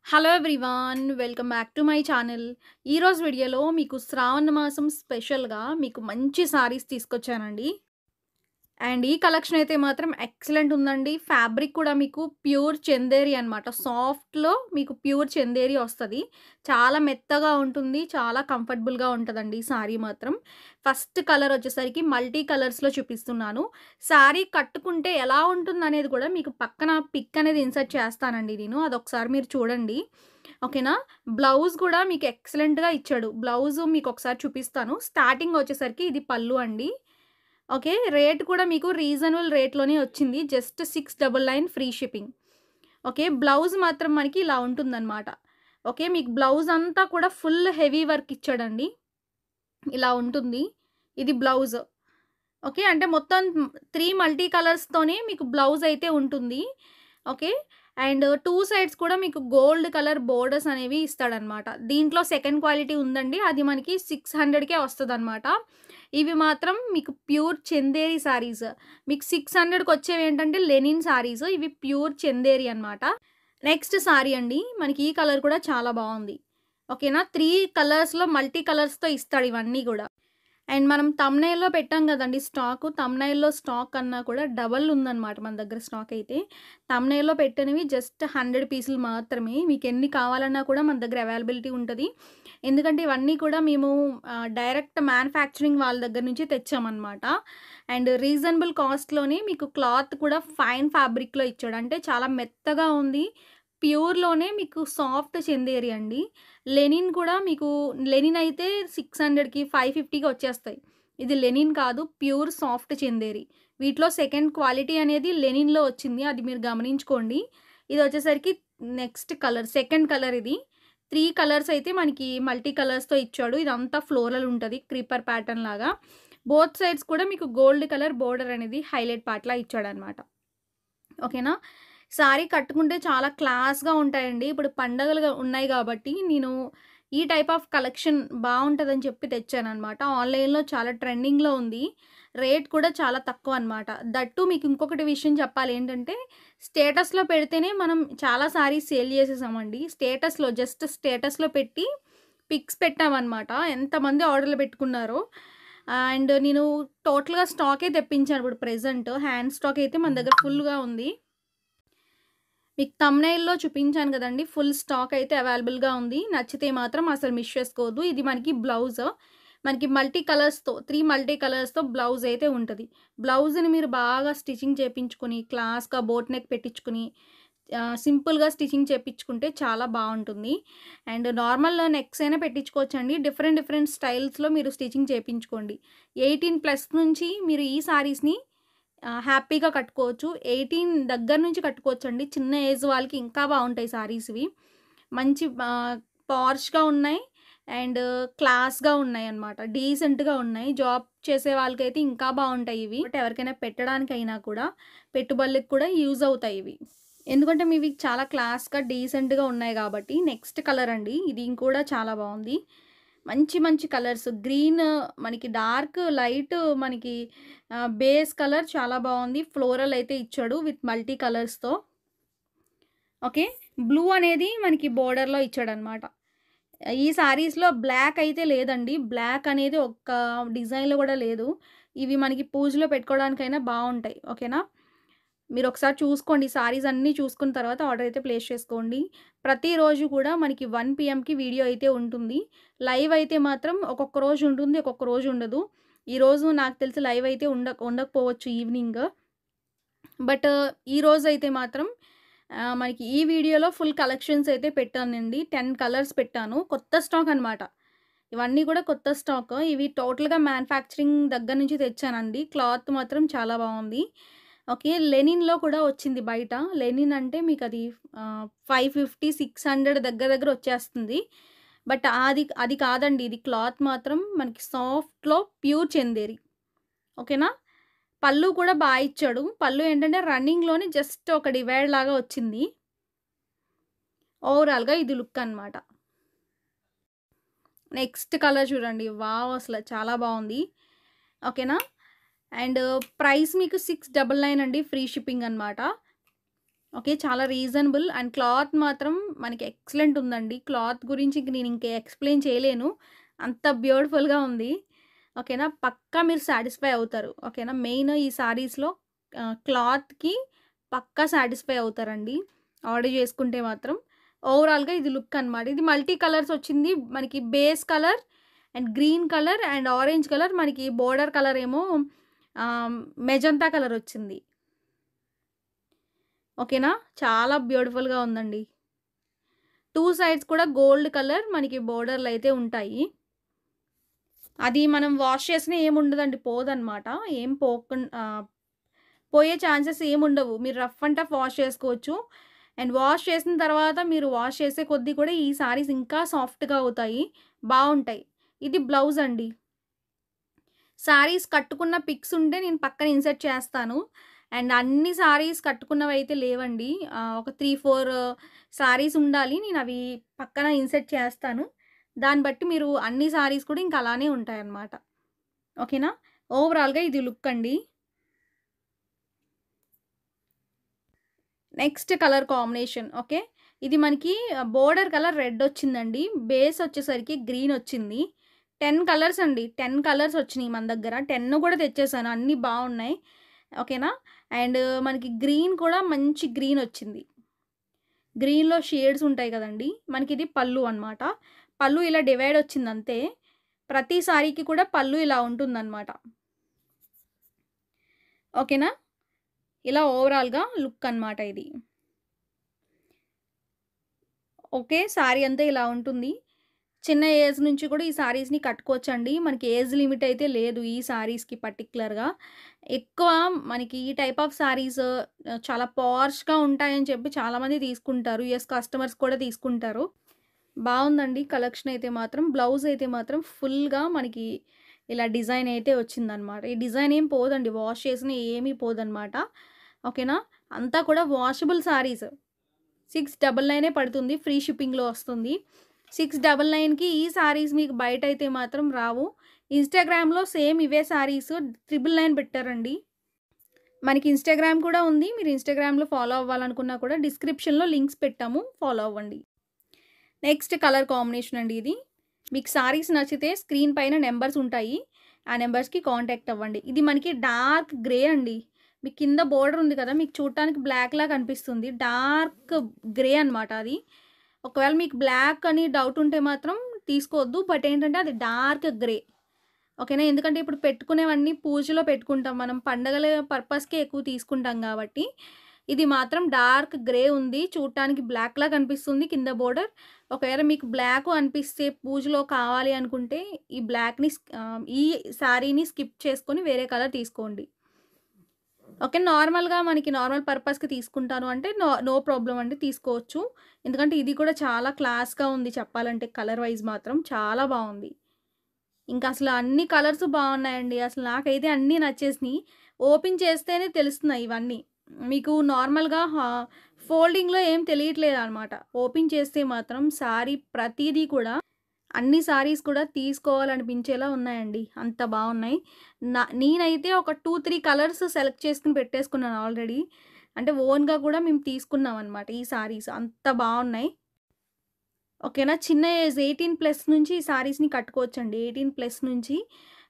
Hello everyone welcome back to my channel. ఈరోజు వీడియోలో మీకు శ్రావణ మాసం స్పెషల్గా మీకు మంచి సారీస్ తీసుకొచ్చానండి. అండ్ ఈ కలెక్షన్ అయితే మాత్రం ఎక్సలెంట్ ఉందండి. ఫ్యాబ్రిక్ కూడా మీకు ప్యూర్ చందేరి అనమాట. సాఫ్ట్లో మీకు ప్యూర్ చందేరి వస్తుంది. చాలా మెత్తగా ఉంటుంది, చాలా కంఫర్టబుల్గా ఉంటుందండి ఈ సారీ మాత్రం. ఫస్ట్ కలర్ వచ్చేసరికి మల్టీ కలర్స్లో చూపిస్తున్నాను. సారీ కట్టుకుంటే ఎలా ఉంటుంది అనేది కూడా మీకు పక్కన పిక్ అనేది ఇన్సర్ట్ చేస్తానండి నేను, అదొకసారి మీరు చూడండి. ఓకేనా. బ్లౌజ్ కూడా మీకు ఎక్సలెంట్గా ఇచ్చాడు. బ్లౌజ్ మీకు ఒకసారి చూపిస్తాను. స్టార్టింగ్ వచ్చేసరికి ఇది పళ్ళు అండి. ఓకే. రేట్ కూడా మీకు రీజనబుల్ రేట్‌లోనే వచ్చింది. Just 699 free shipping. Okay. Blouse మాత్రం మనకి ఇలా ఉంటుందనమాట. ఓకే. మీకు బ్లౌజ్ అంతా కూడా ఫుల్ హెవీ వర్క్ ఇచ్చాడండి. ఇలా ఉంటుంది. ఇది బ్లౌజ్. ఓకే. అంటే మొత్తం 3 మల్టీ కలర్స్‌తోనే మీకు బ్లౌజ్ అయితే ఉంటుంది. ఓకే. అండ్ 2 సైడ్స్ కూడా మీకు గోల్డ్ కలర్ బోర్డర్స్ అనేవి ఇస్తాడనమాట. దీంట్లో సెకండ్ క్వాలిటీ ఉందండి. అది మనకి 600కే వస్తదనమాట. ఇవి మాత్రం మీకు ప్యూర్ చందేరి సారీస్. మీకు 600కి వచ్చేవేంటంటే లెనిన్ సారీస్. ఇవి ప్యూర్ చందేరి అనమాట. నెక్స్ట్ సారీ అండి. మనకి ఈ కలర్ కూడా చాలా బావుంది. ఓకేనా. 3 కలర్స్‌లో మల్టీ కలర్స్‌తో ఇస్తాడు ఇవన్నీ గూడా. అండ్ మనం థంబ్‌నెయిల్‌లో పెట్టాం గదండీ స్టాకు. థంబ్‌నెయిల్‌లో స్టాక్ కన్నా కూడా డబల్ ఉందనమాట మన దగ్గర స్టాక్ అయితే. థంబ్‌నెయిల్‌లో పెట్టినవి జస్ట్ 100 పీసులు మాత్రమే. మీకెన్ని కావాలన్నా కూడా మన దగ్గర అవైలబిలిటీ ఉంటది. ఎందుకంటే ఇవన్నీ కూడా మేము డైరెక్ట్ మ్యానుఫ్యాక్చరింగ్ వాళ్ళ దగ్గర నుంచి తెచ్చామనమాట. అండ్ రీజనబుల్ కాస్ట్‌లోనే మీకు క్లాత్ కూడా ఫైన్ ఫ్యాబ్రిక్‌లో ఇచ్చాడు. అంటే చాలా మెత్తగా ఉంది. ప్యూర్‌లోనే మీకు సాఫ్ట్ చందేరి అండి. లెనిన్ కూడా మీకు లెనిన్ అయితే 600కి, 550కి వచ్చేస్తాయి. ఇది లెనిన్ కాదు, ప్యూర్ సాఫ్ట్ చందేరి. వీటిలో సెకండ్ క్వాలిటీ అనేది లెనిన్‌లో వచ్చింది. అది మీరు గమనించుకోండి. ఇది వచ్చేసరికి నెక్స్ట్ కలర్, సెకండ్ కలర్ ఇది. 3 కలర్స్ అయితే మనకి మల్టీ కలర్స్‌తో ఇచ్చాడు. ఇదంతా ఫ్లోరల్ ఉంటది. క్రీపర్ ప్యాటర్న్ లాగా. బోత్ సైడ్స్ కూడా మీకు గోల్డ్ కలర్ బోర్డర్ అనేది హైలైట్ పార్ట్‌లా ఇచ్చాడనమాట. ఓకేనా. సారీ కట్టుకుంటే చాలా క్లాస్‌గా ఉంటాయండి. ఇప్పుడు పండగలుగా ఉన్నాయి గాబట్టి, నేను ఈ టైప్ ఆఫ్ కలెక్షన్ బావుంటదని చెప్పి తెచ్చాననమాట. ఆన్‌లైన్‌లో చాలా ట్రెండింగ్‌లో ఉంది. రేట్ కూడా చాలా తక్కువనమాట. దట్టు మీకు ఇంకొకటి విషయం చెప్పాలేంటంటే, స్టేటస్‌లో పెడితేనే మనం చాలా సారీస్ సేల్ చేసేసామండి. జస్ట్ స్టేటస్‌లో పెట్టి పిక్స్ పెట్టామనమాట. ఎంతమంది ఆర్డర్‌లు పెట్టుకున్నారో. అండ్ నేను టోటల్‌గా స్టాకే తెప్పించాను ఇప్పుడు ప్రెజెంట్. హ్యాండ్ స్టాక్ అయితే మన దగ్గర ఫుల్‌గా ఉంది. మీకు థంబ్‌నెయిల్‌లో చూపించాను గదండీ! ఫుల్ స్టాక్ అయితే అవైలబుల్‌గా ఉంది. నచ్చితే మాత్రం అసలు మిస్ చేసుకోవద్దు. ఇది మనకి బ్లౌజ్. మనకి మల్టీ కలర్స్‌తో 3 మల్టీ కలర్స్‌తో బ్లౌజ్ అయితే ఉంటది. బ్లౌజ్‌ని మీరు బాగా స్టిచింగ్ చేపించుకొని, క్లాస్‌గా బోట్ నెక్ పెట్టించుకొని, సింపుల్‌గా స్టిచింగ్ చేపించుకుంటే చాలా బావుంటుంది. అండ్ నార్మల్ నెక్స్ అయినా పెట్టించుకోవచ్చండి. డిఫరెంట్ డిఫరెంట్ స్టైల్స్‌లో మీరు స్టిచింగ్ చేపించుకోండి. 18+ నుంచి మీరు ఈ సారీస్‌ని హ్యాపీగా కట్టుకోవచ్చు. 18 దగ్గర నుంచి కట్టుకోవచ్చండి. చిన్న ఏజ్ వాళ్ళకి ఇంకా బావుంటాయి సారీస్ ఇవి. మంచి పార్ష్‌గా ఉన్నాయి. అండ్ క్లాస్‌గా ఉన్నాయన్నమాట. డీసెంట్‌గా ఉన్నాయి. జాబ్ చేసే వాళ్ళకైతే ఇంకా బావుంటాయి ఇవి. ఎవరికైనా పెట్టడానికైనా కూడా, పెట్టుబడులకు కూడా యూజ్ అవుతాయి ఇవి. ఎందుకంటే మీవి చాలా క్లాస్‌గా, డీసెంట్‌గా ఉన్నాయి గాబట్టి. నెక్స్ట్ కలర్ అండి. ఇది కూడా చాలా బావుంది. మంచి మంచి కలర్స్ గ్రీన్, మనకి డార్క్, లైట్, మనకి బేస్ కలర్ చాలా బావుంది. ఫ్లోరల్ అయితే ఇచ్చాడు విత్ మల్టీ కలర్స్‌తో. ఓకే. బ్లూ అనేది మనకి బోర్డర్‌లో ఇచ్చాడనమాట. ఈ సారీస్‌లో బ్లాక్ అయితే లేదండి. బ్లాక్ అనేది ఒక్క డిజైన్‌లో గూడా లేదు. ఇవి మనకి పూజలో పెట్టుకోవడానికైనా బావుంటాయి. ఓకేనా. మీరొకసారి చూసుకోండి. సారీస్ అన్నీ చూసుకున్న తర్వాత ఆర్డర్ అయితే ప్లేస్ చేసుకోండి. ప్రతిరోజు కూడా మనకి 1 పీఎంకి వీడియో అయితే ఉంటుంది. లైవ్ అయితే మాత్రం ఒక్కొక్క రోజు ఉంటుంది, ఒక్కొక్క రోజు ఉండదు. ఈరోజు నాకు తెలిసి లైవ్ అయితే ఉండకపోవచ్చు ఈవినింగ్. బట్ ఈరోజైతే మాత్రం మనకి ఈ వీడియోలో ఫుల్ కలెక్షన్స్ అయితే పెట్టానండి. 10 కలర్స్ పెట్టాను. కొత్త స్టాక్ అనమాట. ఇవన్నీ కూడా కొత్త స్టాక్. ఇవి టోటల్‌గా మ్యానుఫ్యాక్చరింగ్ దగ్గర నుంచి తెచ్చానండి. క్లాత్ మాత్రం చాలా బావుంది. ఓకే. లెనిన్‌లో కూడా వచ్చింది బయట. లెనిన్ అంటే మీకది 550, 600 దగ్గర దగ్గర వచ్చేస్తుంది. బట్ అది కాదండి. ఇది క్లాత్ మాత్రం మనకి సాఫ్ట్‌లో ప్యూర్ చందేరి. ఓకేనా. పళ్ళు కూడా ఇచ్చాడు. పళ్ళు ఏంటంటే రన్నింగ్‌లోనే జస్ట్ ఒక డివైడ్ లాగా వచ్చింది. ఓవరాల్‌గా ఇది లుక్ అనమాట. నెక్స్ట్ కలర్ చూడండి. వావ్! అసల చాలా బావుంది. ఓకేనా. అండ్ ప్రైస్ మీకు 699 అండి. ఫ్రీ షిప్పింగ్ అనమాట. ఓకే. చాలా రీజనబుల్ అండ్ క్లాత్ మాత్రం మనకి ఎక్సలెంట్ ఉందండి. క్లాత్ గురించి ఇంక నేను ఎక్స్‌ప్లెయిన్ చేయలేను. అంత బ్యూటిఫుల్‌గా ఉంది. ఓకేనా. పక్కా మీరు సాటిస్ఫై అవుతారు. ఓకేనా. మెయిన్ ఈ సారీస్‌లో క్లాత్‌కి పక్కా సాటిస్ఫై అవుతారండి. ఆర్డర్ చేసుకుంటే మాత్రం. ఓవరాల్‌గా ఇది లుక్ అనమాట. ఇది మల్టీ కలర్స్ వచ్చింది. మనకి base colour and green colour and orange colour, మనకి బోర్డర్ కలర్ ఏమో మెజంతా కలర్ వచ్చింది. ఓకేనా. చాలా బ్యూటిఫుల్‌గా ఉందండి. 2 సైడ్స్ కూడా గోల్డ్ కలర్ మనకి బోర్డర్‌లయితే ఉంటాయి. అది మనం వాష్ చేసినా ఏముండదండి. పోదనమాట. ఏం పోయే ఛాన్సెస్ ఏముండవు. మీరు రఫ్ అండ్ టఫ్ వాష్ చేసుకోవచ్చు. అండ్ వాష్ చేసిన తర్వాత మీరు వాష్ చేసే కొద్దీ కూడా ఈ సారీస్ ఇంకా సాఫ్ట్‌గా అవుతాయి. బావుంటాయి. ఇది బ్లౌజ్ అండి. సారీస్ కట్టుకున్న పిక్స్ ఉంటే నేను పక్కన ఇన్సర్ట్ చేస్తాను. అండ్ అన్ని సారీస్ కట్టుకున్నవైతే లేవండి. ఒక 3, 4 సారీస్ ఉండాలి. నేనవి పక్కన ఇన్సర్ట్ చేస్తాను. దాన్ని బట్టి మీరు అన్ని సారీస్ కూడా ఇంక అలానే ఉంటాయన్నమాట. ఓకేనా. ఓవరాల్‌గా ఇది లుక్ అండి. Next colour combination. ఓకే. ఇది మనకి బోర్డర్ కలర్ రెడ్ వచ్చిందండి. బేస్ వచ్చేసరికి గ్రీన్ వచ్చింది. 10 కలర్స్ అండి. 10 కలర్స్ వచ్చినియి మన దగ్గర. 10 కూడా తెచ్చేసాను. అన్నీ బావున్నాయి. ఓకేనా. అండ్ మనకి గ్రీన్ కూడా మంచి గ్రీన్ వచ్చింది. గ్రీన్‌లో షేడ్స్ ఉంటాయి కదండీ! మనకిది పల్లు అనమాట. పల్లు ఇలా డివైడ్ వచ్చిందంతే. ప్రతి సారీకి కూడా పల్లు ఇలా ఉంటుందనమాట. ఓకేనా. ఇలా ఓవరాల్‌గా లుక్ అనమాట ఇది. ఓకే. సారీ అంతా ఇలా ఉంటుంది. చిన్న ఏజ్ నుంచి కూడా ఈ సారీస్‌ని కట్టుకోవచ్చండి. మనకి ఏజ్ లిమిట్ అయితే లేదు ఈ సారీస్‌కి పర్టిక్యులర్‌గా. ఎక్కువ మనకి ఈ టైప్ ఆఫ్ సారీస్ చాలా పార్ష్‌గా ఉంటాయని చెప్పి చాలామంది తీసుకుంటారు. యెస్, కస్టమర్స్ కూడా తీసుకుంటారు. బావుందండి కలెక్షన్ అయితే మాత్రం. బ్లౌజ్ అయితే మాత్రం ఫుల్‌గా మనకి ఇలా డిజైన్ అయితే వచ్చిందనమాట. ఈ డిజైన్ ఏం పోదండి. వాష్ చేసినా ఏమీ పోదనమాట. ఓకేనా. అంతా కూడా వాషబుల్ సారీస్. 699 పడుతుంది. ఫ్రీ షిప్పింగ్‌లో వస్తుంది. 699కి ఈ సారీస్ మీకు బయటైతే మాత్రం రావు. ఇన్‌స్టాగ్రామ్‌లో సేమ్ ఇవే సారీస్ 999 పెట్టారండి. మనకి ఇన్‌స్టాగ్రామ్ కూడా ఉంది. మీరు ఇన్‌స్టాగ్రామ్‌లో ఫాలో అవ్వాలనుకున్నా కూడా డిస్క్రిప్షన్‌లో లింక్స్ పెట్టాము. ఫాలో అవ్వండి. నెక్స్ట్ కలర్ కాంబినేషన్ అండి ఇది. మీకు సారీస్ నచ్చితే స్క్రీన్ పైన నంబర్స్ ఉంటాయి. ఆ నంబర్స్‌కి కాంటాక్ట్ అవ్వండి. ఇది మనకి డార్క్ గ్రే అండి. మీకు కింద బోర్డర్ ఉంది కదా! మీకు చూడటానికి బ్లాక్‌లా కనిపిస్తుంది. డార్క్ గ్రే అనమాట అది. ఒకవేళ మీకు బ్లాక్ అని డౌట్ ఉంటే మాత్రం తీసుకోవద్దు. బట్ ఏంటంటే అది డార్క్ గ్రే. ఓకేనా. ఎందుకంటే ఇప్పుడు పెట్టుకునేవన్నీ పూజలో పెట్టుకుంటాం మనం. పండగల పర్పస్‌కే ఎక్కువ తీసుకుంటాం కాబట్టి, ఇది మాత్రం డార్క్ గ్రే ఉంది. చూడటానికి బ్లాక్‌లా కనిపిస్తుంది కింద బోర్డర్. ఒకవేళ మీకు బ్లాకు అనిపిస్తే పూజలో కావాలి అనుకుంటే ఈ శారీని స్కిప్ చేసుకొని వేరే కలర్ తీసుకోండి. ఓకే. నార్మల్‌గా మనకి నార్మల్ పర్పస్‌కి తీసుకుంటాను అంటే నో ప్రాబ్లమ్ అండి, తీసుకోవచ్చు. ఎందుకంటే ఇది కూడా చాలా క్లాస్‌గా ఉంది చెప్పాలంటే కలర్ వైస్ మాత్రం చాలా బావుంది. ఇంకా అసలు అన్ని కలర్స్ బావున్నాయండి. అసలు నాకైతే అన్నీ నచ్చేసినియి. ఓపెన్ చేస్తేనే తెలుస్తున్నాయి ఇవన్నీ. మీకు నార్మల్‌గా ఫోల్డింగ్‌లో ఏం తెలియట్లేదనమాట. ఓపెన్ చేస్తే మాత్రం సారీ ప్రతీదీ కూడా అన్ని సారీస్ కూడా తీసుకోవాలనిపించేలా ఉన్నాయండి. అంత బావున్నాయి. నేనైతే ఒక 2, 3 కలర్స్ సెలెక్ట్ చేసుకొని పెట్టేసుకున్నాను ఆల్రెడీ. అంటే ఓన్‌గా కూడా మేము తీసుకున్నామనమాట ఈ సారీస్. అంత బావున్నాయి. ఓకేనా. చిన్న ఏజ్ 18+ నుంచి ఈ సారీస్‌ని కట్టుకోవచ్చండి. 18+ నుంచి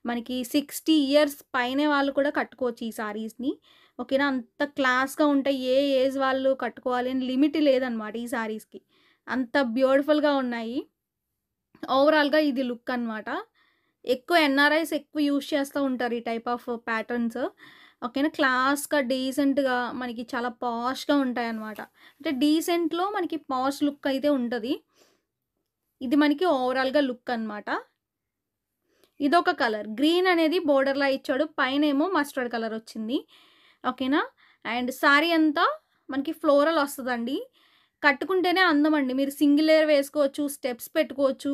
మనకి 60 ఇయర్స్ పైనే వాళ్ళు కూడా కట్టుకోవచ్చు ఈ సారీస్‌ని. ఓకేనా. అంత క్లాస్‌గా ఉంటాయి. ఏ ఏజ్ వాళ్ళు కట్టుకోవాలి అని లిమిట్ లేదనమాట ఈ సారీస్‌కి. అంత బ్యూటిఫుల్‌గా ఉన్నాయి. ఓవరాల్‌గా ఇది లుక్ అనమాట. ఎక్కువ ఎన్ఆర్ఐస్ ఎక్కువ యూజ్ చేస్తూ ఉంటారు ఈ టైప్ ఆఫ్ ప్యాటర్న్స్. ఓకేనా. క్లాస్‌గా, డీసెంట్‌గా మనకి చాలా పాష్‌గా ఉంటాయన్నమాట. అంటే డీసెంట్‌లో మనకి పాష్ లుక్ అయితే ఉంటది. ఇది మనకి ఓవరాల్‌గా లుక్ అనమాట. ఇదొక కలర్. గ్రీన్ అనేది బోర్డర్‌లా ఇచ్చాడు. పైనేమో మస్టర్డ్ కలర్ వచ్చింది. ఓకేనా. అండ్ సారీ అంతా మనకి ఫ్లోరల్ వస్తదండి. కట్టుకుంటేనే అందమండి. మీరు సింగిల్ లేయర్ వేసుకోవచ్చు, స్టెప్స్ పెట్టుకోవచ్చు.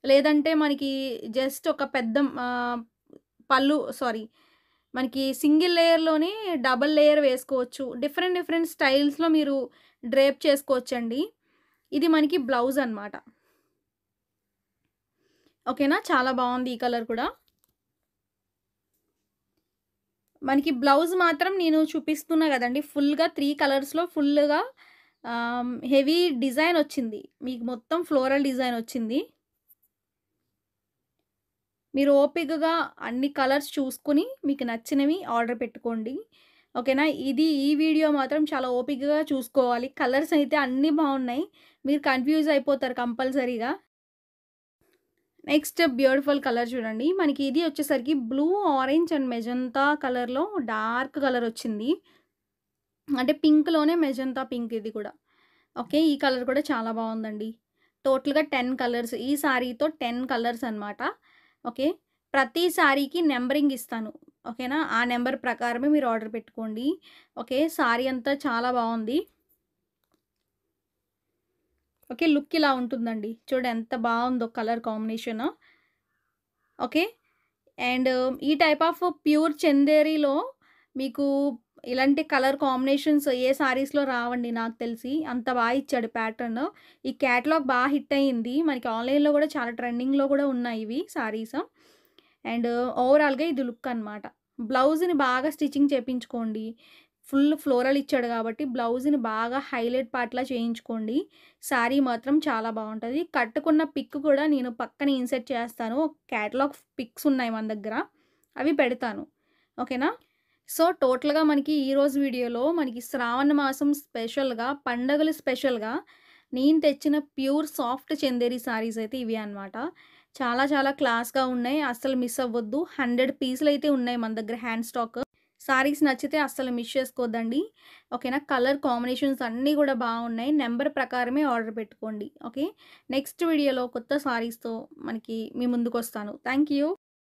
లేదంటే మనకి జస్ట్ ఒక పెద్ద పళ్ళు సారీ మనకి సింగిల్ లేయర్‌లోనే డబుల్ లేయర్ వేసుకోవచ్చు. డిఫరెంట్ డిఫరెంట్ స్టైల్స్‌లో మీరు డ్రేప్ చేసుకోవచ్చండి. ఇది మనకి బ్లౌజ్ అనమాట. ఓకేనా. చాలా బావుంది ఈ కలర్ కూడా. మనకి బ్లౌజ్ మాత్రం నేను చూపిస్తున్నా గదండీ! ఫుల్‌గా 3 కలర్స్‌లో ఫుల్‌గా హెవీ డిజైన్ వచ్చింది. మీకు మొత్తం ఫ్లోరల్ డిజైన్ వచ్చింది. మీరు ఓపికగా అన్ని కలర్స్ చూసుకొని మీకు నచ్చినవి ఆర్డర్ పెట్టుకోండి. ఓకేనా? ఈ వీడియో మాత్రం చాలా ఓపికగా చూసుకోవాలి. కలర్స్ అయితే అన్నీ బావున్నాయి. మీరు కన్‌ఫ్యూజ్ అయిపోతారు కంపల్సరీగా. నెక్స్ట్ బ్యూటిఫుల్ కలర్ చూడండి. మనకి ఇది వచ్చేసరికి బ్లూ, ఆరెంజ్ అండ్ మెజంతా కలర్‌లో డార్క్ కలర్ వచ్చింది. అంటే పింక్‌లోనే మెజంతా పింక్ ఇది కూడా. ఓకే. ఈ కలర్ కూడా చాలా బావుందండి. టోటల్‌గా 10 కలర్స్. ఈ సారీతో 10 కలర్స్ అనమాట. ఓకే. ప్రతి సారీకి నంబరింగ్ ఇస్తాను. ఓకేనా? ఆ నంబర్ ప్రకారమే మీరు ఆర్డర్ పెట్టుకోండి. ఓకే. సారీ అంతా చాలా బావుంది. ఓకే. లుక్ ఇలా ఉంటుందండి. చూడండి ఎంత బావుందో కలర్ కాంబినేషను. ఓకే. అండ్ ఈ టైప్ ఆఫ్ ప్యూర్ చందేరిలో మీకు ఇలాంటి కలర్ కాంబినేషన్స్ ఏ సారీస్‌లో రావండి నాకు తెలిసి. అంత ఇచ్చాడు ప్యాటర్న్. ఈ క్యాటలాగ్ హిట్ అయింది. మనకి ఆన్‌లైన్‌లో గూడా చాలా ట్రెండింగ్‌లో గూడా ఉన్నాయి ఇవి సారీస్. అండ్ ఓవరాల్‌గా ఇది లుక్ అనమాట. బ్లౌజ్‌ని బాగా స్టిచ్చింగ్ చేపించుకోండి. ఫుల్ ఫ్లోరల్ ఇచ్చాడు గాబట్టి బ్లౌజ్‌ని బాగా హైలైట్ పార్ట్‌లా చేయించుకోండి. శారీ మాత్రం చాలా బావుంటది. కట్టుకున్న పిక్ కూడా నేను పక్కన ఇన్సర్ట్ చేస్తాను. క్యాటలాగ్ పిక్స్ ఉన్నాయి మన దగ్గర. అవి పెడతాను. ఓకేనా? సో, టోటల్‌గా మనకి ఈరోజు వీడియోలో మనకి శ్రావణ మాసం స్పెషల్‌గా, పండగలు స్పెషల్‌గా నేను తెచ్చిన ప్యూర్ సాఫ్ట్ చందేరి శారీస్ అయితే ఇవే అనమాట. చాలా చాలా క్లాస్‌గా ఉన్నాయి. అస్సలు మిస్ అవ్వద్దు. 100 పీసులైతే ఉన్నాయి మన దగ్గర హ్యాండ్ స్టాక్. శారీస్ నచ్చితే అస్సలు మిస్ చేసుకోవద్దండి. ఓకేనా? కలర్ కాంబినేషన్స్ అన్నీ గూడా బావున్నాయి. నంబర్ ప్రకారమే ఆర్డర్ పెట్టుకోండి. ఓకే. నెక్స్ట్ వీడియోలో కొత్త శారీస్‌తో మీ ముందుకొస్తాను. Thank you.